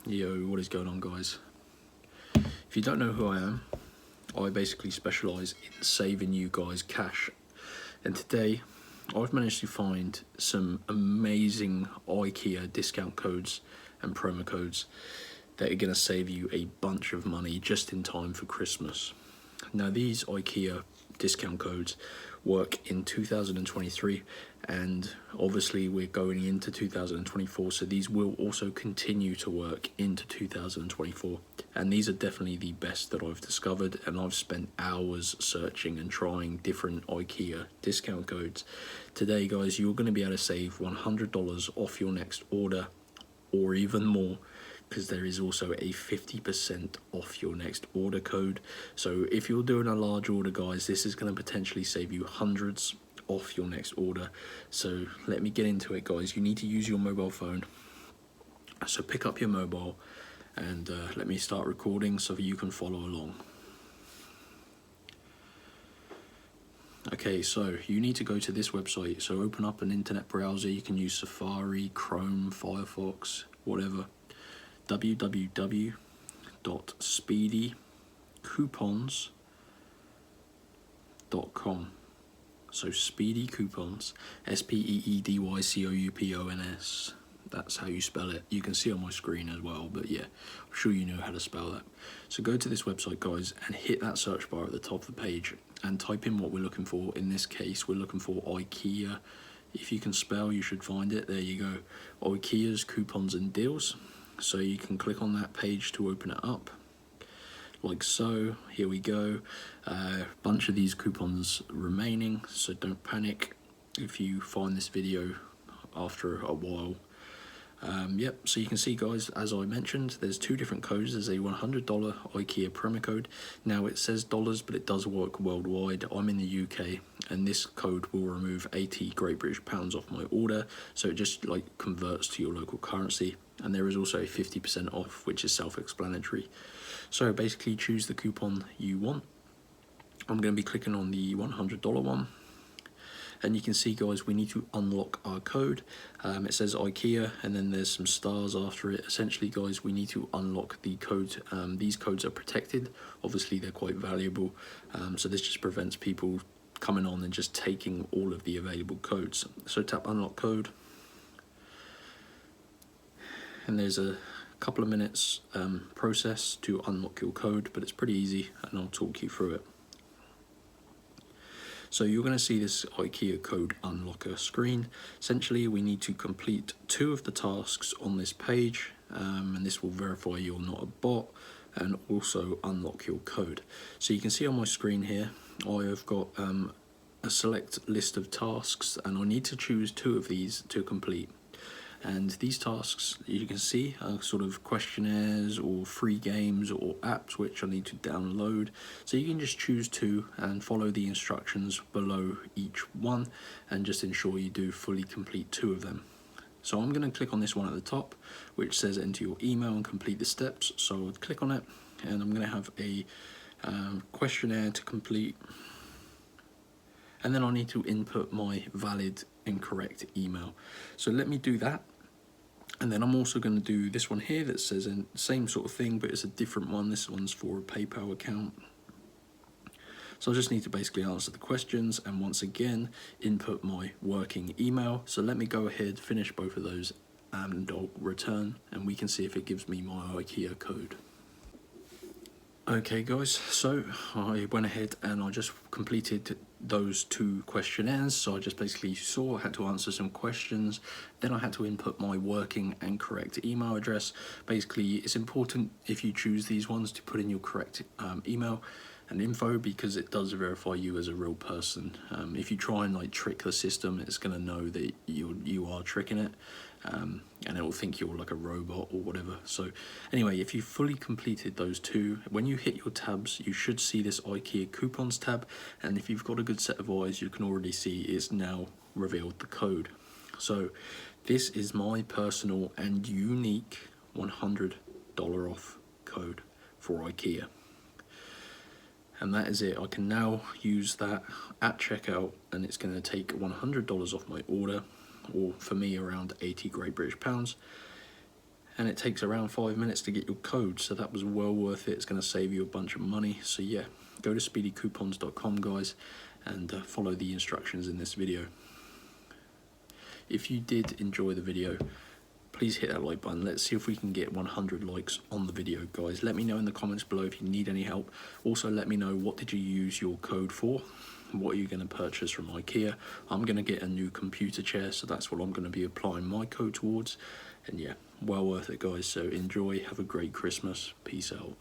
Yo, what is going on, guys? If you don't know who I am, I basically specialise in saving you guys cash. And today, I've managed to find some amazing IKEA discount codes and promo codes that are going to save you a bunch of money just in time for Christmas. Now, these IKEA discount codes work in 2023, and obviously we're going into 2024, so these will also continue to work into 2024, and these are definitely the best that I've discovered, and I've spent hours searching and trying different IKEA discount codes. Today, guys, you're going to be able to save $100 off your next order, or even more, because there is also a 50% off your next order code. So if you're doing a large order, guys, this is going to potentially save you hundreds off your next order. So let me get into it, guys. You need to use your mobile phone. So pick up your mobile and let me start recording so that you can follow along. Okay, so you need to go to this website. So open up an internet browser. You can use Safari, Chrome, Firefox, whatever. www.speedycoupons.com. So Speedy Coupons, SPEEDYCOUPONS. That's how you spell it. You can see on my screen as well, but yeah, I'm sure you know how to spell that. So go to this website, guys, and hit that search bar at the top of the page and type in what we're looking for. In this case, we're looking for IKEA. If you can spell, you should find it. There you go. IKEA's coupons and deals. So you can click on that page to open it up, like so. Here we go. Bunch of these coupons remaining, so don't panic if you find this video after a while. Yep, so you can see, guys, as I mentioned, there's two different codes. There's a $100 IKEA promo code. Now it says dollars, but it does work worldwide. I'm in the UK, and this code will remove 80 Great British pounds off my order, so it just like converts to your local currency. And there is also a 50% off, which is self-explanatory. So basically choose the coupon you want. I'm going to be clicking on the $100 one. And you can see, guys, we need to unlock our code. It says IKEA, and then there's some stars after it. Essentially, guys, we need to unlock the code. These codes are protected. Obviously, they're quite valuable. So this just prevents people coming on and just taking all of the available codes. So tap unlock code. And there's a couple of minutes process to unlock your code, but it's pretty easy, and I'll talk you through it. So you're going to see this IKEA code unlocker screen. Essentially, we need to complete 2 of the tasks on this page, and this will verify you're not a bot and also unlock your code. So you can see on my screen here, I have got a select list of tasks, and I need to choose 2 of these to complete. And these tasks, you can see, are sort of questionnaires or free games or apps which I need to download. So you can just choose 2 and follow the instructions below each one, and just ensure you do fully complete 2 of them. So I'm going to click on this one at the top, which says enter your email and complete the steps. So I'll click on it, and I'm going to have a questionnaire to complete. And then I need to input my valid and correct email. So let me do that. And then I'm also going to do this one here that says same sort of thing, but it's a different one. This one's for a PayPal account. So I just need to basically answer the questions and once again input my working email. So let me go ahead, finish both of those, and I'll return, and we can see if it gives me my IKEA code. Okay, guys, so I went ahead and I just completed those 2 questionnaires. So I just basically I had to answer some questions, then I had to input my working and correct email address. Basically, it's important if you choose these ones to put in your correct email and info, because it does verify you as a real person. If you try and like trick the system, it's going to know that you are tricking it, and it will think you're like a robot or whatever. So anyway, if you fully completed those 2, when you hit your tabs, you should see this IKEA coupons tab, and if you've got a good set of eyes, you can already see it's now revealed the code. So this is my personal and unique $100 off code for IKEA. And that is it. I can now use that at checkout, and it's going to take $100 off my order, or for me around 80 Great British pounds. and it takes around 5 minutes to get your code, so that was well worth it. It's going to save you a bunch of money. So yeah, go to speedycoupons.com, guys, and follow the instructions in this video. If you did enjoy the video, please hit that like button. Let's see if we can get 100 likes on the video, guys. Let me know in the comments below if you need any help. Also, let me know, what did you use your code for? What are you going to purchase from IKEA? I'm going to get a new computer chair, so that's what I'm going to be applying my code towards. And yeah, well worth it, guys. So enjoy, have a great Christmas. Peace out.